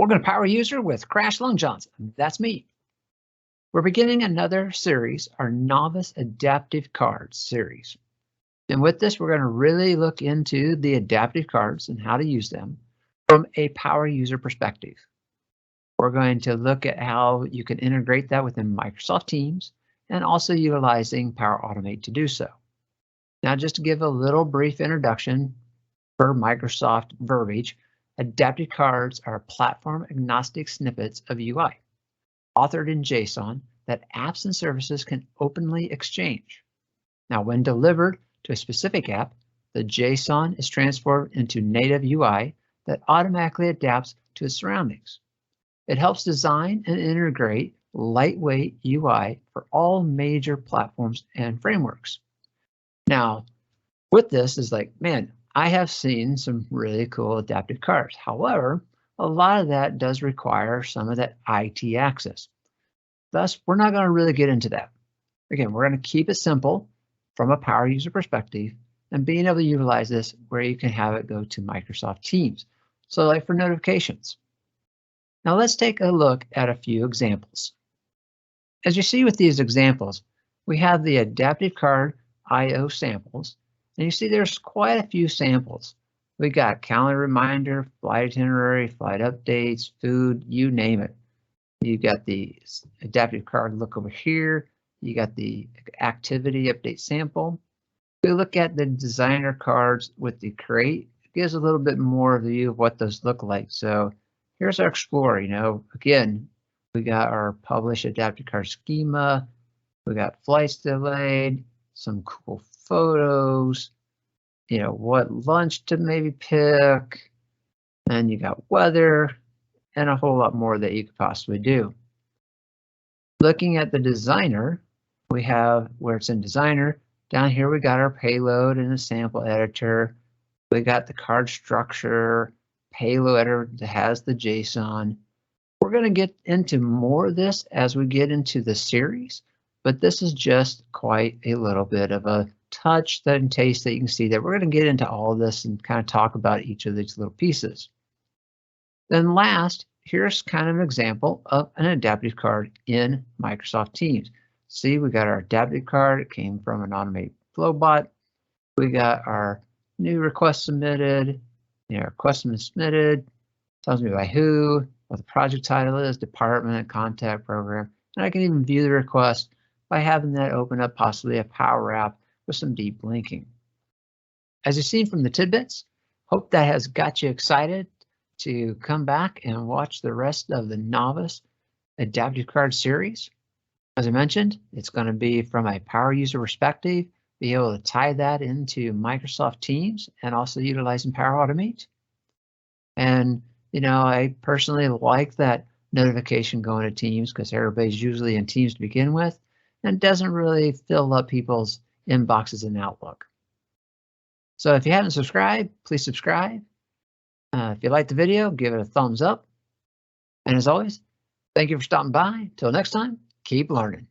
going to Power User with Crash Long Johnson. That's me. We're beginning another series, our Novice Adaptive Cards series. And with this, we're going to really look into the adaptive cards and how to use them from a power user perspective. We're going to look at how you can integrate that within Microsoft Teams and also utilizing Power Automate to do so. Now, just to give a little brief introduction for Microsoft verbiage, adaptive cards are platform agnostic snippets of UI, authored in JSON that apps and services can openly exchange. Now, when delivered to a specific app, the JSON is transformed into native UI that automatically adapts to its surroundings. It helps design and integrate lightweight UI for all major platforms and frameworks. Now, with this is like, man, I have seen some really cool adaptive cards. However, a lot of that does require some of that IT access. Thus, we're not going to really get into that. Again, we're going to keep it simple from a power user perspective and being able to utilize this where you can have it go to Microsoft Teams. So like for notifications. Now let's take a look at a few examples. As you see with these examples, we have the adaptive card IO samples. And you see there's quite a few samples. We got calendar reminder, flight itinerary, flight updates, food, you name it. You got the adaptive card look over here. You got the activity update sample. We look at the designer cards with the create. It gives a little bit more of a view of what those look like. So here's our Explorer. Again, we got our publish adaptive card schema. We got flights delayed, some cool photos, what lunch to maybe pick, and you got weather and a whole lot more that you could possibly do. Looking at the designer, we have where it's in designer, down here we got our payload and the sample editor. We got the card structure, payload editor that has the JSON. We're going to get into more of this as we get into the series, but this is just quite a little bit of a touch and taste that you can see that we're going to get into all of this and kind of talk about each of these little pieces. Then last, here's kind of an example of an adaptive card in Microsoft Teams. See, we got our adaptive card. It came from an Automate Flow bot. We got our new request submitted. Request submitted. Tells me by who, what the project title is, department, contact, program. And I can even view the request by having that open up possibly a Power App with some deep linking. As you've seen from the tidbits, hope that has got you excited to come back and watch the rest of the Novice Adaptive Card series. As I mentioned, it's going to be from a power user perspective, be able to tie that into Microsoft Teams and also utilizing Power Automate. And, I personally like that notification going to Teams because everybody's usually in Teams to begin with and doesn't really fill up people's inboxes in Outlook. So if you haven't subscribed, please subscribe. If you liked the video, give it a thumbs up. And as always, thank you for stopping by. Till next time, keep learning.